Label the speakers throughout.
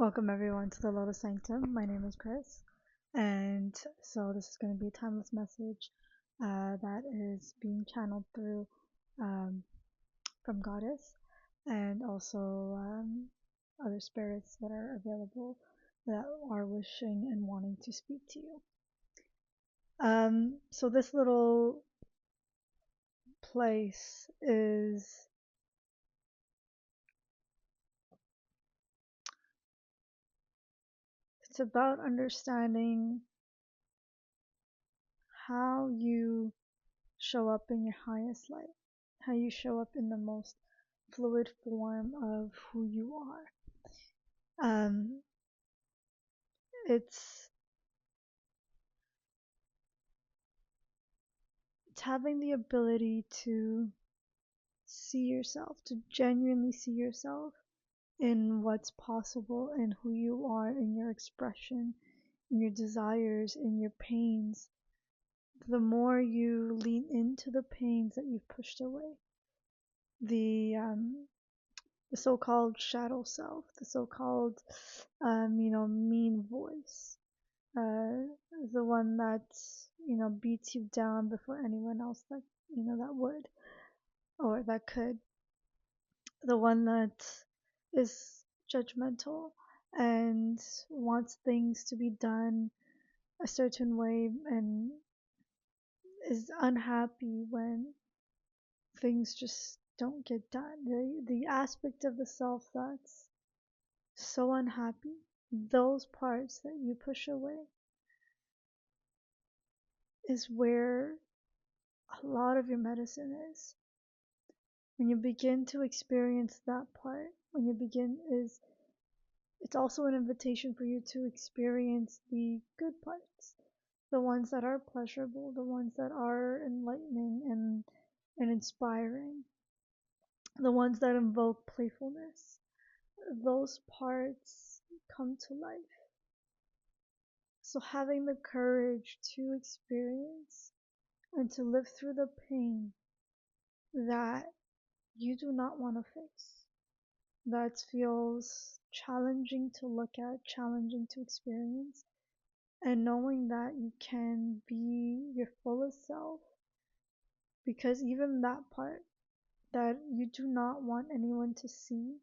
Speaker 1: Welcome everyone to the Lotus Sanctum. My name is Chris, and so this is going to be a timeless message that is being channeled through um, from Goddess and also other spirits that are available that are wishing and wanting to speak to you. So this little place is it's about understanding how you show up in your highest light, how you show up in the most fluid form of who you are. It's having the ability to see yourself, to genuinely see yourself in what's possible, in who you are, in your expression, in your desires, in your pains. The more you lean into the pains that you've pushed away, the the so-called shadow self, the so-called, mean voice, uh, the one that, beats you down before anyone else that would or that could, the one that is judgmental and wants things to be done a certain way and is unhappy when things just don't get done. The aspect of the self that's so unhappy, those parts that you push away is where a lot of your medicine is. When you begin to experience that part, when you begin is it's also an invitation for you to experience the good parts, the ones that are pleasurable, the ones that are enlightening and inspiring, the ones that invoke playfulness. Those parts come to life. So having the courage to experience and to live through the pain that you do not want to fix, that feels challenging to look at, challenging to experience, and knowing that you can be your fullest self, because even that part that you do not want anyone to see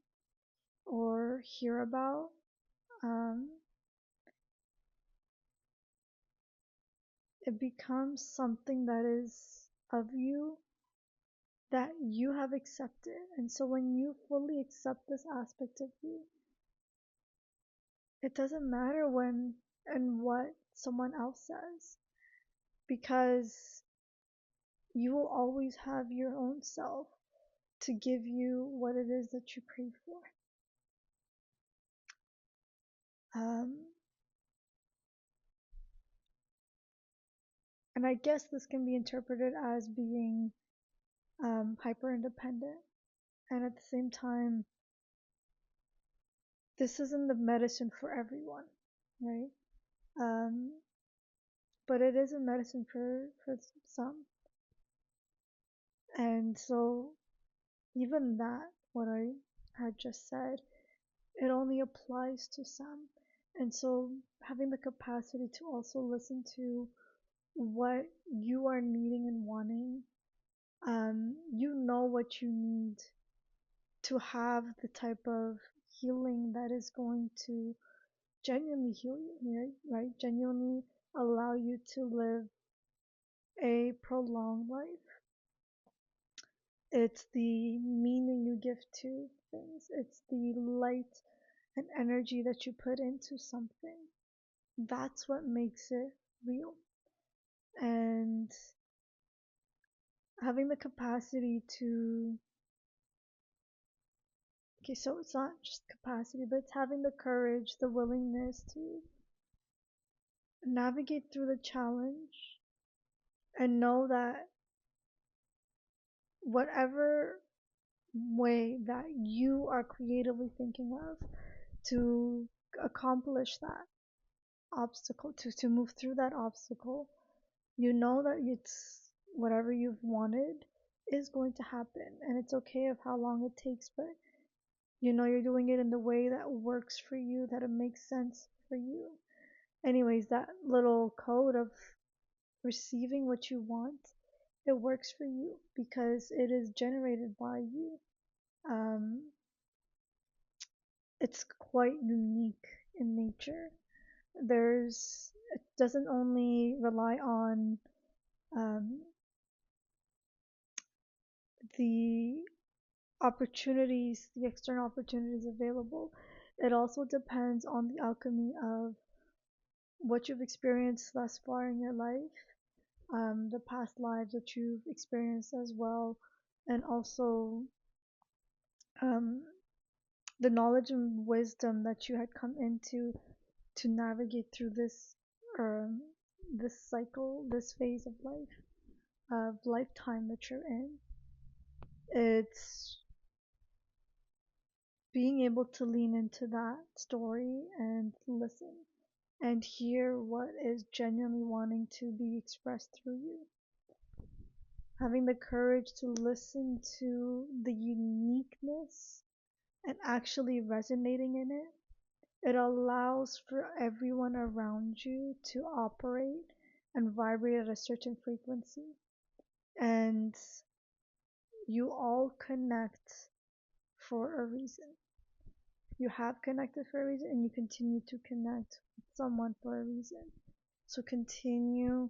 Speaker 1: or hear about, um, it becomes something that is of you that you have accepted. And so when you fully accept this aspect of you, it doesn't matter when and what someone else says, because you will always have your own self to give you what it is that you crave for. Um, and I guess this can be interpreted as being hyper independent. And at the same time, this isn't the medicine for everyone, right? Um, but it is a medicine for some. And so, even that, what I had just said, it only applies to some. And so, having the capacity to also listen to what you are needing and wanting, you know what you need to have the type of healing that is going to genuinely heal you, right? Genuinely allow you to live a prolonged life. It's the meaning you give to things. It's the light and energy that you put into something. That's what makes it real. And having the capacity to, okay, so it's not just capacity, but it's having the courage, the willingness to navigate through the challenge and know that whatever way that you are creatively thinking of to accomplish that obstacle, to move through that obstacle, you know that it's whatever you've wanted is going to happen, and it's okay of how long it takes, but You know you're doing it in the way that works for you, that it makes sense for you. Anyways, that little code of receiving what you want, it works for you because it is generated by you. Um, it's quite unique in nature. It doesn't only rely on um, the the external opportunities available. It also depends on the alchemy of what you've experienced thus far in your life, the past lives that you've experienced as well, and also um, the knowledge and wisdom that you had come into to navigate through um, this cycle, this phase of lifetime that you're in. It's being able to lean into that story and listen and hear what is genuinely wanting to be expressed through you. Having the courage to listen to the uniqueness and actually resonating in it, it allows for everyone around you to operate and vibrate at a certain frequency. And you all connect for a reason. You have connected for a reason and you continue to connect with someone for a reason. So continue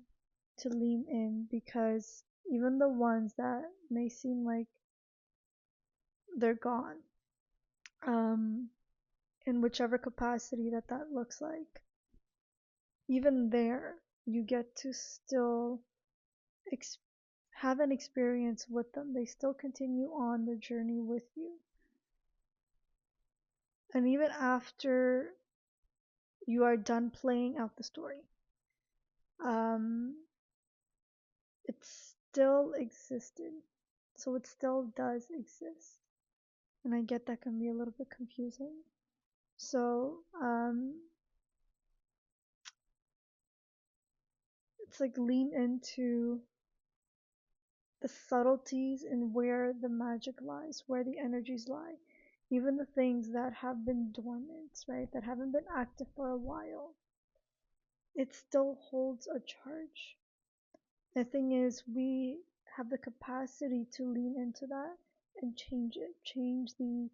Speaker 1: to lean in because even the ones that may seem like they're gone, um, in whichever capacity that looks like, even there, you get to still ex- have an experience with them. They still continue on the journey with you. And even after you are done playing out the story, um, it still existed. So it still does exist. And I get that can be a little bit confusing. So, it's like lean into the subtleties and where the magic lies, where the energies lie. Even the things that have been dormant, right, that haven't been active for a while, it still holds a charge. The thing is, we have the capacity to lean into that and change it, change the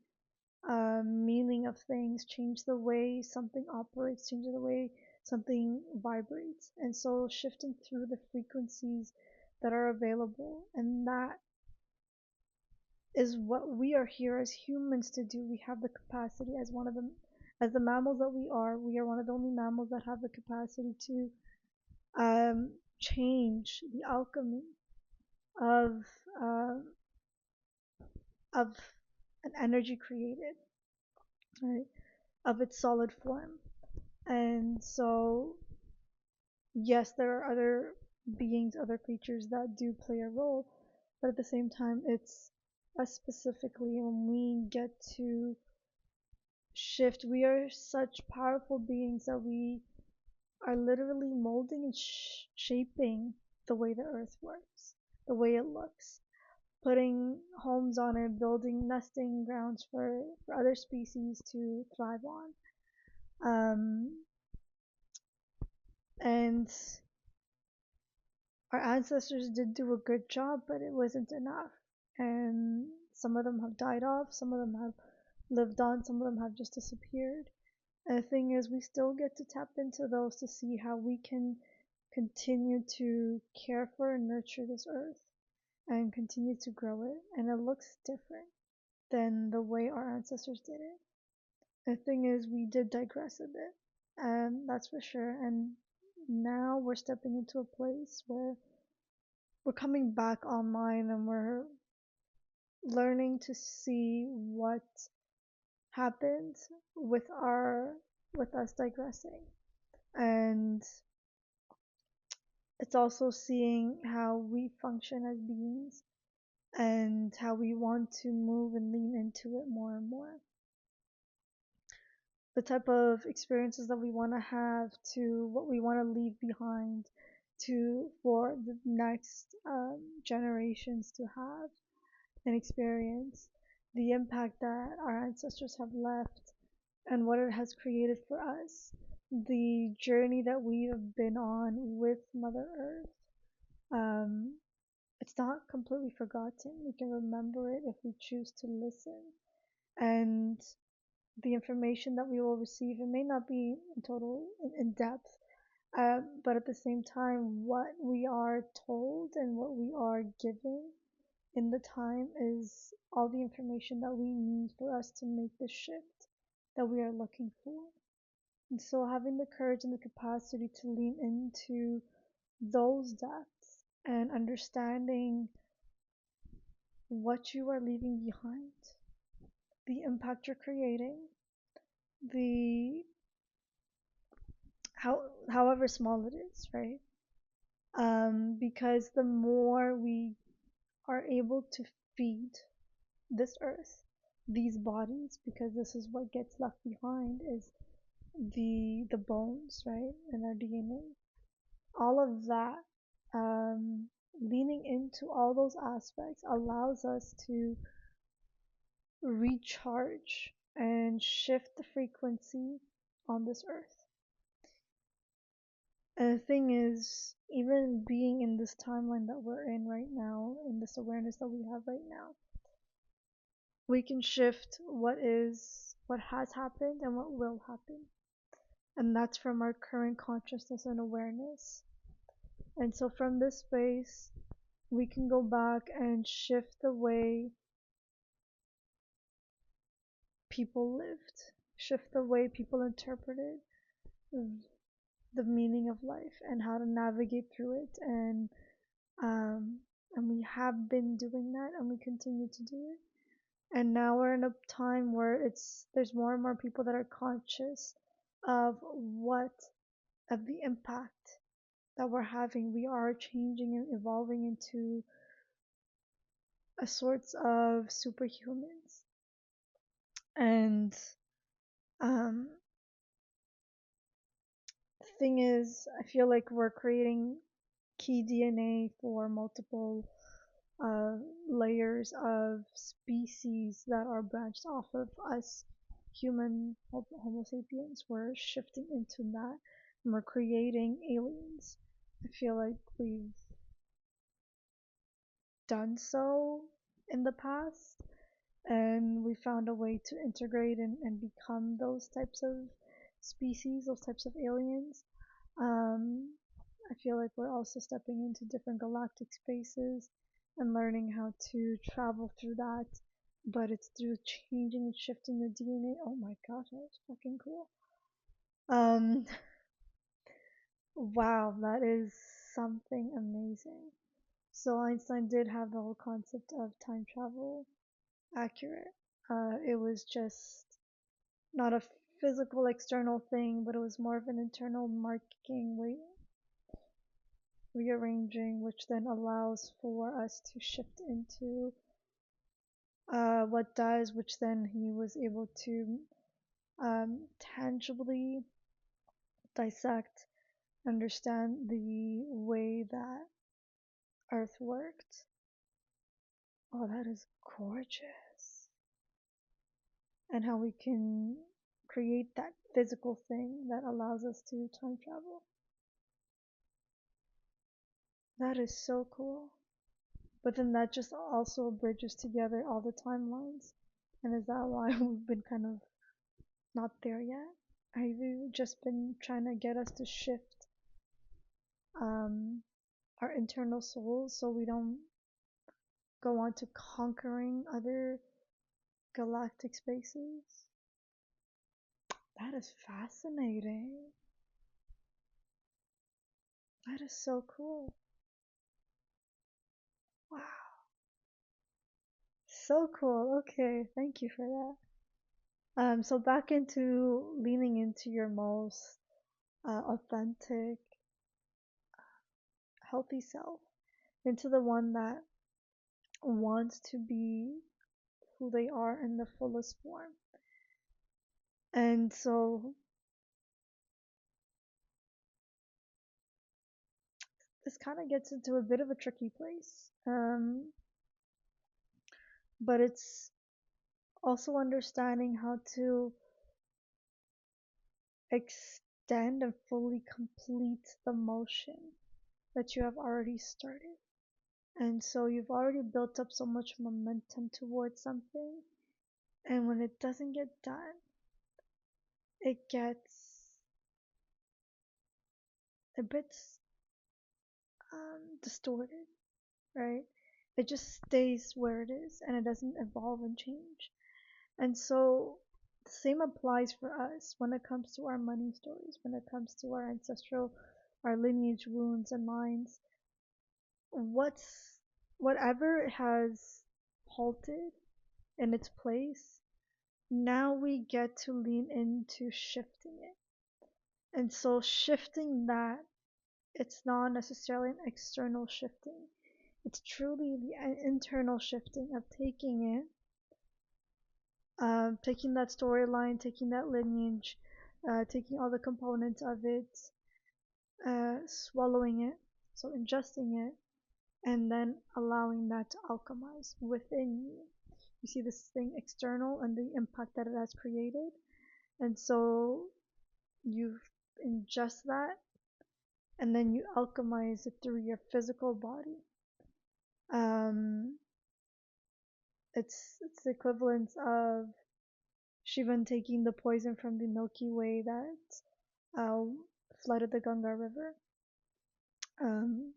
Speaker 1: meaning of things, change the way something operates, change the way something vibrates. And so shifting through the frequencies that are available. And that is what we are here as humans to do. We have the capacity as one of them, as the mammals that we are one of the only mammals that have the capacity to change the alchemy of uh, of an energy created, right? Of its solid form. And so, yes, there are other beings, other creatures that do play a role, but at the same time, it's us specifically when we get to shift. We are such powerful beings that we are literally molding and shaping the way the earth works, the way it looks, putting homes on it, building nesting grounds for other species to thrive on. And our ancestors did do a good job, but it wasn't enough. And some of them have died off, some of them have lived on, some of them have just disappeared. And the thing is, we still get to tap into those to see how we can continue to care for and nurture this earth and continue to grow it. And it looks different than the way our ancestors did it. The thing is, we did digress a bit, and that's for sure. And now we're stepping into a place where we're coming back online and we're learning to see what happened with us digressing. And it's also seeing how we function as beings and how we want to move and lean into it more and more. The type of experiences that we want to have, to what we want to leave behind, to for the next generations to have and experience. the impact that our ancestors have left and what it has created for us, the journey that we have been on with Mother Earth. Um, it's not completely forgotten. We can remember it if we choose to listen. And the information that we will receive, it may not be in total in depth, but at the same time, what we are told and what we are given in the time is all the information that we need for us to make the shift that we are looking for. And so having the courage and the capacity to lean into those depths and understanding what you are leaving behind, the impact you're creating, the however small it is, right? Because the more we are able to feed this earth, these bodies, because this is what gets left behind is the bones, right, and our DNA. All of that, leaning into all those aspects allows us to recharge and shift the frequency on this earth. And the thing is, even being in this timeline that we're in right now, in this awareness that we have right now, we can shift what has happened and what will happen. And that's from our current consciousness and awareness. And so from this space, we can go back and shift the way people lived, shift the way people interpreted the meaning of life and how to navigate through it. Um, and we have been doing that, and we continue to do it. And now we're in a time where there's more and more people that are conscious of the impact that we're having. We are changing and evolving into a sorts of superhumans. And um, the thing is, I feel like we're creating key DNA for multiple uh, layers of species that are branched off of us human Homo sapiens. We're shifting into that, and we're creating aliens. I feel like we've done so in the past, and we found a way to integrate and become those types of species, those types of aliens. Um, I feel like we're also stepping into different galactic spaces and learning how to travel through that, but it's through changing and shifting your DNA. Oh my gosh, that's fucking cool. Um, wow, that is something amazing. So Einstein did have the whole concept of time travel accurate. It was just not a physical external thing, but it was more of an internal marking way, rearranging, which then allows for us to shift into what does, which then he was able to tangibly dissect, understand the way that Earth worked. Oh, that is gorgeous. And how we can create that physical thing that allows us to time travel. That is so cool. But then that just also bridges together all the timelines. And is that why we've been kind of not there yet? I've just been trying to get us to shift um, our internal souls so we don't go on to conquering other galactic spaces. That is fascinating. That is so cool. Wow. So cool. Okay, thank you for that. So back into leaning into your most authentic, healthy self, into the one that wants to be who they are in the fullest form. And so this kind of gets into a bit of a tricky place. But it's also understanding how to extend and fully complete the motion that you have already started. And so you've already built up so much momentum towards something, and when it doesn't get done, it gets a bit distorted, right? It just stays where it is and it doesn't evolve and change. And so the same applies for us when it comes to our money stories, when it comes to our ancestral, our lineage wounds and lines. What's whatever has halted in its place, now we get to lean into shifting it. And so shifting that, it's not necessarily an external shifting. It's truly the internal shifting of taking it, taking that storyline, taking that lineage, taking all the components of it, swallowing it, so ingesting it, and then allowing that to alchemize within you. You see this thing external and the impact that it has created, and so you ingest that, and then you alchemize it through your physical body. Um, it's the equivalent of Shivan taking the poison from the Milky Way that uh, flooded the Ganga River, um,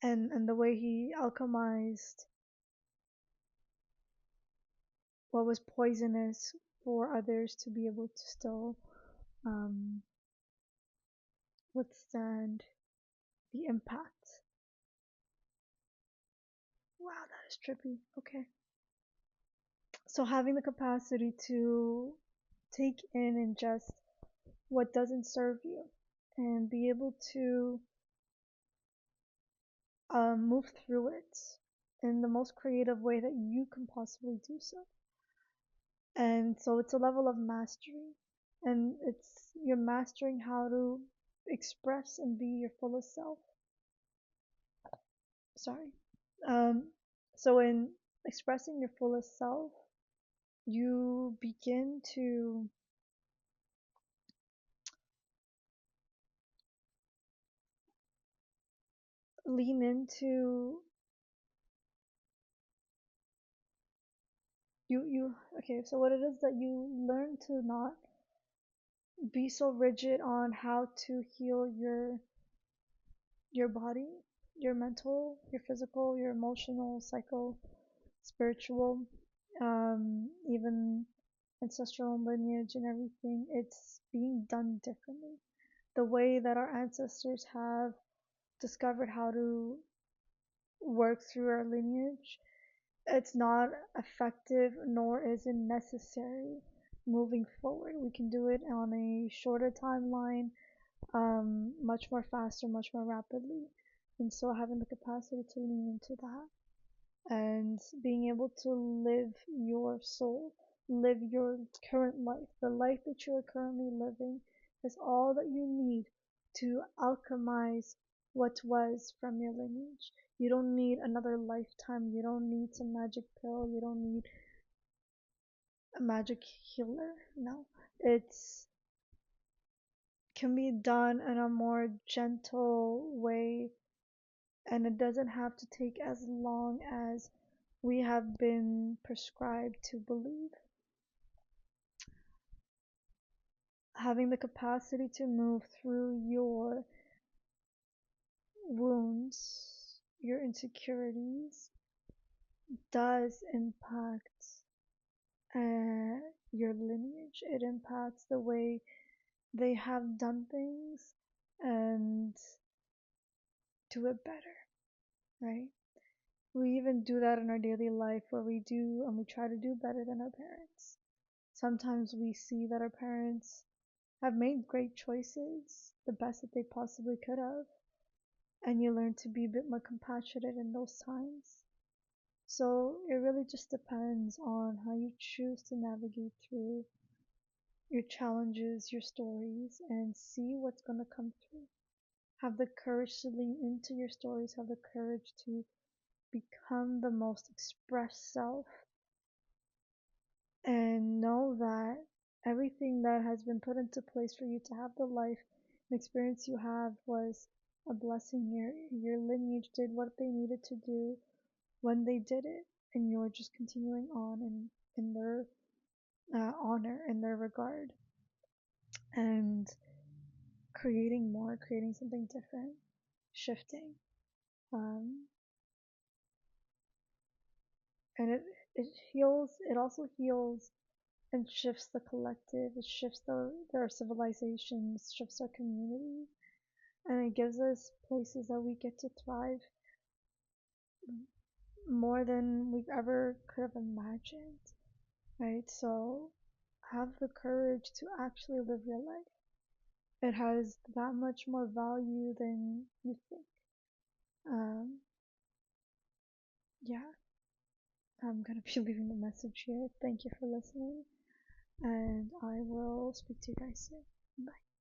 Speaker 1: and the way he alchemized what was poisonous for others to be able to still um, withstand the impact. Wow, that is trippy. Okay. So having the capacity to take in and just what doesn't serve you and be able to move through it in the most creative way that you can possibly do so. And so it's a level of mastery, and it's you're mastering how to express and be your fullest self. Sorry. Um, so in expressing your fullest self, you begin to lean into you okay, so what it is that you learn to not be so rigid on how to heal your body, your mental, your physical, your emotional, psycho, spiritual, even ancestral lineage and everything. It's being done differently. The way that our ancestors have discovered how to work through our lineage, it's not effective nor is it necessary moving forward. We can do it on a shorter timeline, much more faster, much more rapidly. And so having the capacity to lean into that and being able to live your soul, live your current life, the life that you are currently living is all that you need to alchemize what was from your lineage. You don't need another lifetime. You don't need some magic pill. You don't need a magic healer. No, it's can be done in a more gentle way, and it doesn't have to take as long as we have been prescribed to believe. Having the capacity to move through your wounds, your insecurities, does impact your lineage. It impacts the way they have done things and do it better, right? We even do that in our daily life where we do and we try to do better than our parents. Sometimes we see that our parents have made great choices, the best that they possibly could have, and you learn to be a bit more compassionate in those times. So it really just depends on how you choose to navigate through your challenges, your stories, and see what's going to come through. Have the courage to lean into your stories, have the courage to become the most expressed self and know that everything that has been put into place for you to have the life and experience you have was a blessing. Your lineage did what they needed to do when they did it, and you're just continuing on in their honor, in their regard, and creating more, creating something different, shifting. Um, and it heals. It also heals and shifts the collective. It shifts their civilizations, shifts our community, and it gives us places that we get to thrive more than we've ever could have imagined. Right? So have the courage to actually live your life. It has that much more value than you think. Um, yeah, I'm gonna be leaving the message here. Thank you for listening, and I will speak to you guys soon. Bye.